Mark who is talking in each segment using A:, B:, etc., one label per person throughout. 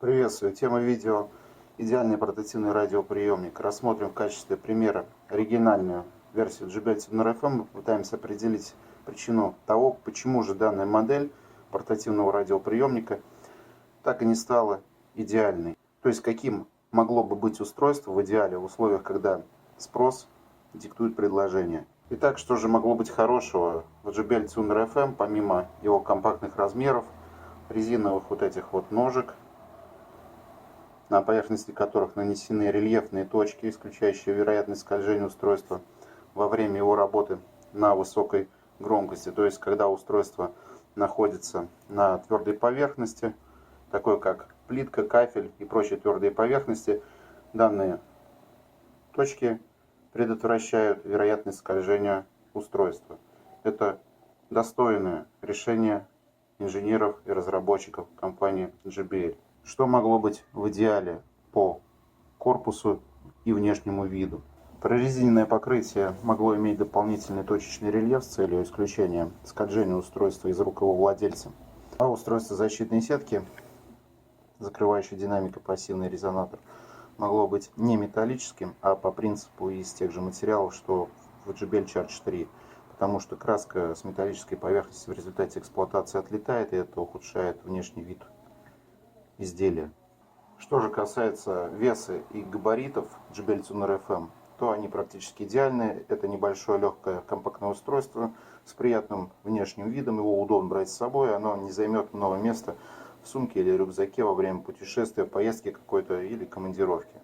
A: Приветствую! Тема видео «Идеальный портативный радиоприемник». Рассмотрим в качестве примера оригинальную версию JBL Tuner FM. Мы пытаемся определить причину того, почему же данная модель портативного радиоприемника так и не стала идеальной. То есть, каким могло бы быть устройство в идеале в условиях, когда спрос диктует предложение. Итак, что же могло быть хорошего в JBL Tuner FM, помимо его компактных размеров, резиновых вот этих вот ножек, на поверхности которых нанесены рельефные точки, исключающие вероятность скольжения устройства во время его работы на высокой громкости. То есть, когда устройство находится на твердой поверхности, такой как плитка, кафель и прочие твердые поверхности, данные точки предотвращают вероятность скольжения устройства. Это достойное решение инженеров и разработчиков компании JBL. Что могло быть в идеале по корпусу и внешнему виду? Прорезиненное покрытие могло иметь дополнительный точечный рельеф с целью исключения скольжения устройства из рук его владельца. А устройство защитной сетки, закрывающей динамик и пассивный резонатор, могло быть не металлическим, а по принципу из тех же материалов, что в JBL Charge 3. Потому что краска с металлической поверхности в результате эксплуатации отлетает, и это ухудшает внешний вид изделия. Что же касается веса и габаритов JBL Tuner FM, то они практически идеальные. Это небольшое легкое компактное устройство с приятным внешним видом. Его удобно брать с собой, оно не займет много места в сумке или рюкзаке во время путешествия, поездки какой-то или командировки.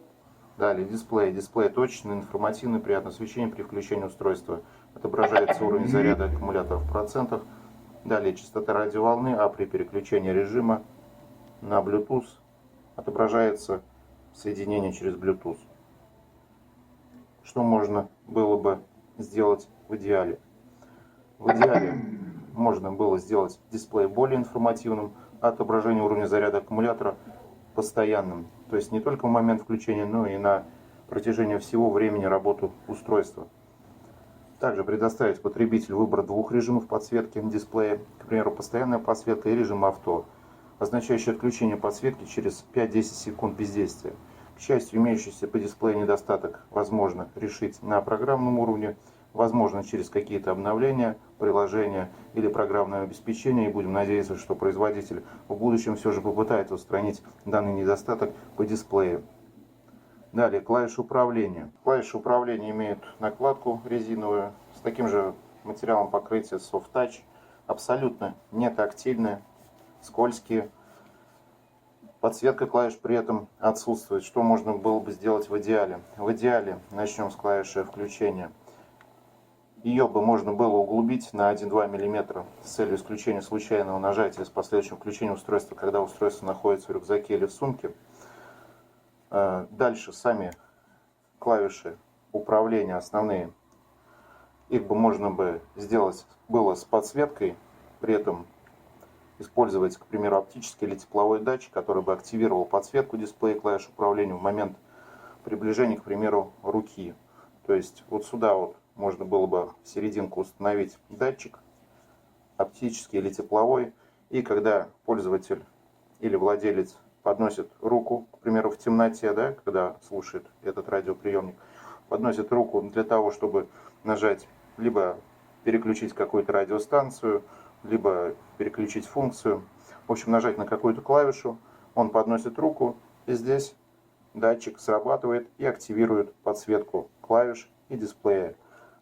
A: Далее дисплей. Дисплей точечный, информативный, приятное освещение при включении устройства. Отображается уровень заряда аккумулятора в процентах. Далее частота радиоволны, а при переключении режима на Bluetooth отображается соединение через Bluetooth. Что можно было бы сделать в идеале? В идеале можно было сделать дисплей более информативным, а отображение уровня заряда аккумулятора постоянным. То есть не только в момент включения, но и на протяжении всего времени работы устройства. Также предоставить потребителю выбор двух режимов подсветки дисплея, к примеру, постоянная подсветка и режим авто, означающий отключение подсветки через 5-10 секунд бездействия. К счастью, имеющийся по дисплею недостаток возможно решить на программном уровне, возможно через какие-то обновления, приложения или программное обеспечение, и будем надеяться, что производитель в будущем все же попытается устранить данный недостаток по дисплею. Далее, клавиши управления. Клавиши управления имеют накладку резиновую с таким же материалом покрытия Soft Touch, абсолютно не тактильная, скользкие. Подсветка клавиш при этом отсутствует. Что можно было бы сделать в идеале? В идеале начнем с клавиши включения. Ее бы можно было углубить на 1-2 мм с целью исключения случайного нажатия с последующим включением устройства, когда устройство находится в рюкзаке или в сумке. Дальше сами клавиши управления основные. Их бы можно бы сделать было с подсветкой, при этом использовать, к примеру, оптический или тепловой датчик, который бы активировал подсветку дисплея клавиш управления в момент приближения, к примеру, руки. То есть вот сюда вот можно было бы в серединку установить датчик, оптический или тепловой, и когда пользователь или владелец подносит руку, к примеру, в темноте, да, когда слушает этот радиоприемник, подносит руку для того, чтобы нажать, либо переключить какую-то радиостанцию, либо переключить функцию. В общем, нажать на какую-то клавишу, он подносит руку, и здесь датчик срабатывает и активирует подсветку клавиш и дисплея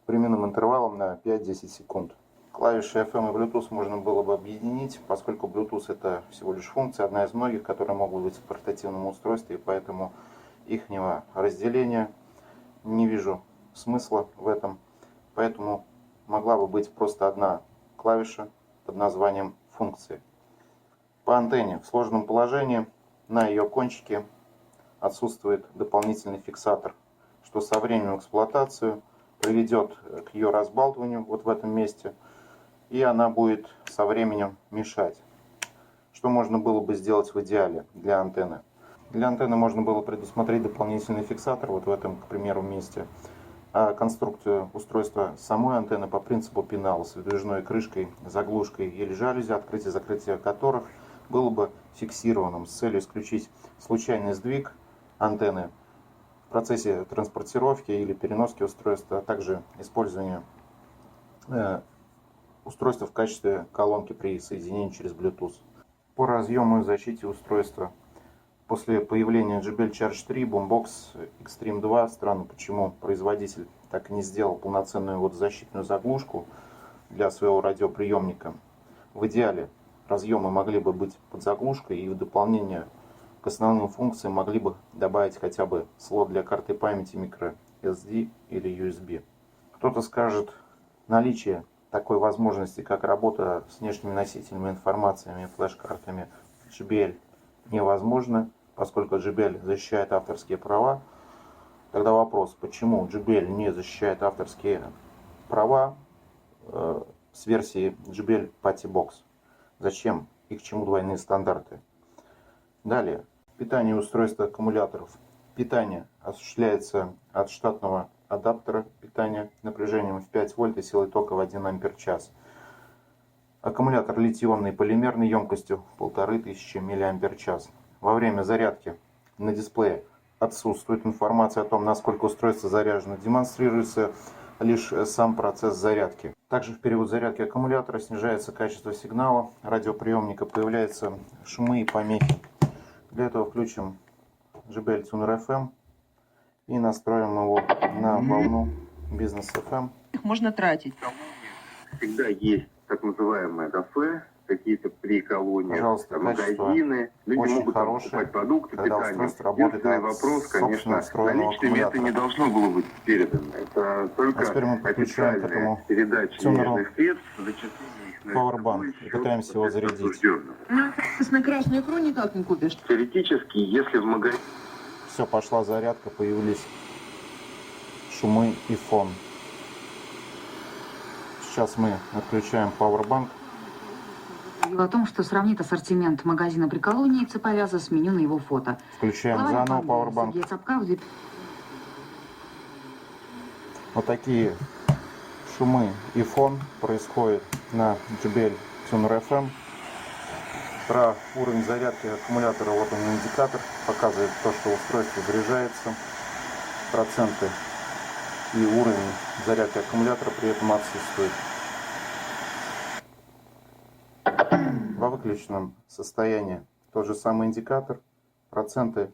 A: временным интервалом на 5-10 секунд. Клавиши FM и Bluetooth можно было бы объединить, поскольку Bluetooth это всего лишь функция, одна из многих, которые могут быть в портативном устройстве, и поэтому ихнего разделения не вижу смысла в этом. Поэтому могла бы быть просто одна клавиша под названием функции. По антенне в сложном положении на ее кончике отсутствует дополнительный фиксатор, что со временем эксплуатации приведет к ее разбалтыванию вот в этом месте, и она будет со временем мешать. Что можно было бы сделать в идеале для антенны? Для антенны можно было предусмотреть дополнительный фиксатор вот в этом, к примеру, месте. А конструкцию устройства самой антенны по принципу пенала с выдвижной крышкой, заглушкой или жалюзи, открытие-закрытие которых было бы фиксированным с целью исключить случайный сдвиг антенны в процессе транспортировки или переноски устройства, а также использование устройства в качестве колонки при соединении через Bluetooth. По разъему и защите устройства. После появления JBL Charge 3, Boombox Extreme 2, странно, почему производитель так и не сделал полноценную водозащитную заглушку для своего радиоприемника. В идеале разъемы могли бы быть под заглушкой, и в дополнение к основным функциям могли бы добавить хотя бы слот для карты памяти microSD или USB. Кто-то скажет, наличие такой возможности, как работа с внешними носителями информации, флеш-картами JBL, невозможно, поскольку JBL защищает авторские права. Тогда вопрос, почему JBL не защищает авторские права с версии JBL PattyBox? Зачем и к чему двойные стандарты? Далее, питание устройства аккумуляторов. Питание осуществляется от штатного адаптера питания напряжением в 5 вольт и силой тока в 1 ампер час. Аккумулятор литионный полимерный емкостью 1500 мАч. Во время зарядки на дисплее отсутствует информация о том, насколько устройство заряжено. Демонстрируется лишь сам процесс зарядки. Также в период зарядки аккумулятора снижается качество сигнала радиоприемника, появляются шумы и помехи. Для этого включим JBL Tuner FM и настроим его на волну Business FM.
B: Их можно тратить.
C: Всегда есть так называемое кафе, какие-то при колониях,
A: Пожалуйста,
C: магазины. Люди
A: очень
C: могут
A: хорошее,
C: покупать продукты
A: когда
C: питания.
A: устройство работает
C: Единственный
A: от
C: вопрос, конечно,
A: встроенного
C: наличными это не должно было быть передано. Это только
A: А теперь мы подключаем к этому
C: официальная передача
A: тюнеру
C: денежных средств, зачисление их на
A: Powerbank
C: счет
A: и пытаемся его зарядить.
C: осужденного.
B: На красную икру никак не купишь.
C: Теоретически, если в магазине...
A: Все, пошла зарядка, появились шумы и фон. Сейчас мы отключаем Powerbank.
D: Дело в том, что сравнит ассортимент магазина при колонии и Цеповяза, сменю на его фото.
A: Включаем заново Powerbank. Вот такие шумы и фон происходят на JBL Tuner FM. Про уровень зарядки аккумулятора, вот он индикатор, показывает то, что устройство заряжается, проценты и уровень зарядки аккумулятора при этом отсутствует. Во выключенном состоянии тот же самый индикатор, проценты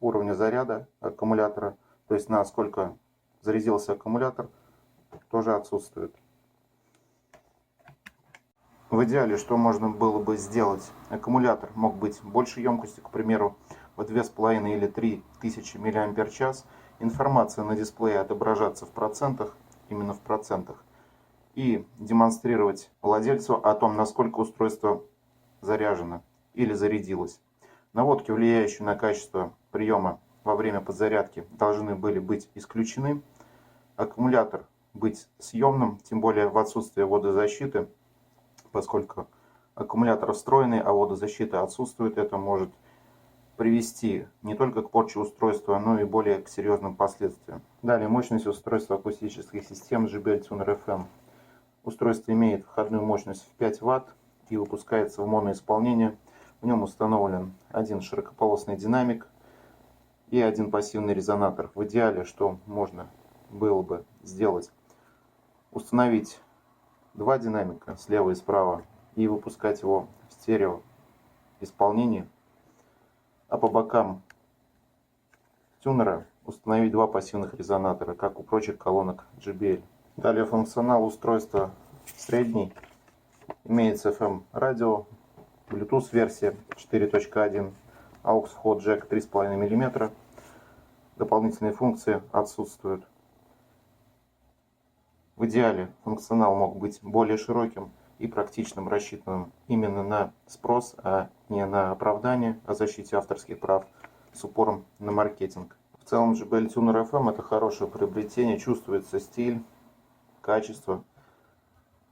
A: уровня заряда аккумулятора, то есть насколько зарядился аккумулятор, тоже отсутствует. В идеале, что можно было бы сделать? Аккумулятор мог быть большей емкостью, к примеру, в 2500 или 3000 мАч. Информация на дисплее отображаться в процентах, именно в процентах, и демонстрировать владельцу о том, насколько устройство заряжено или зарядилось. Наводки, влияющие на качество приема во время подзарядки, должны были быть исключены. Аккумулятор быть съемным, тем более в отсутствие водозащиты, поскольку аккумулятор встроенный, а водозащита отсутствует. Это может привести не только к порче устройства, но и более к серьезным последствиям. Далее, мощность устройства акустических систем JBL Tuner FM. Устройство имеет входную мощность в 5 Вт и выпускается в моноисполнение. В нем установлен один широкополосный динамик и один пассивный резонатор. В идеале, что можно было бы сделать? Установить два динамика слева и справа и выпускать его в стерео исполнении, а по бокам тюнера установить два пассивных резонатора, как у прочих колонок JBL. Далее функционал устройства средний. Имеется FM радио, Bluetooth версия 4.1, AUX вход джек 3,5 мм. Дополнительные функции отсутствуют. В идеале функционал мог быть более широким и практичным, рассчитанным именно на спрос, а не на оправдание о защите авторских прав с упором на маркетинг. В целом JBL Tuner FM это хорошее приобретение, чувствуется стиль, качество,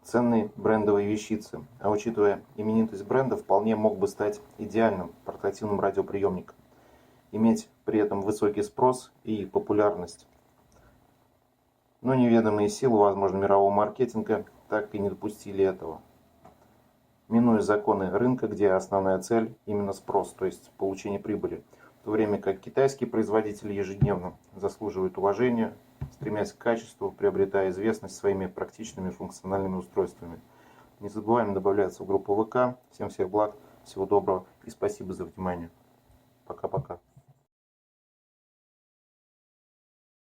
A: ценные брендовые вещицы. А учитывая именитость бренда, вполне мог бы стать идеальным портативным радиоприемником. Иметь при этом высокий спрос и популярность. Но неведомые силы, возможно, мирового маркетинга так и не допустили этого. минуя законы рынка, где основная цель именно спрос, то есть получение прибыли. В то время как китайские производители ежедневно заслуживают уважения, стремясь к качеству, приобретая известность своими практичными функциональными устройствами. Не забываем добавляться в группу ВК. Всем всех благ, всего доброго и спасибо за внимание. Пока-пока.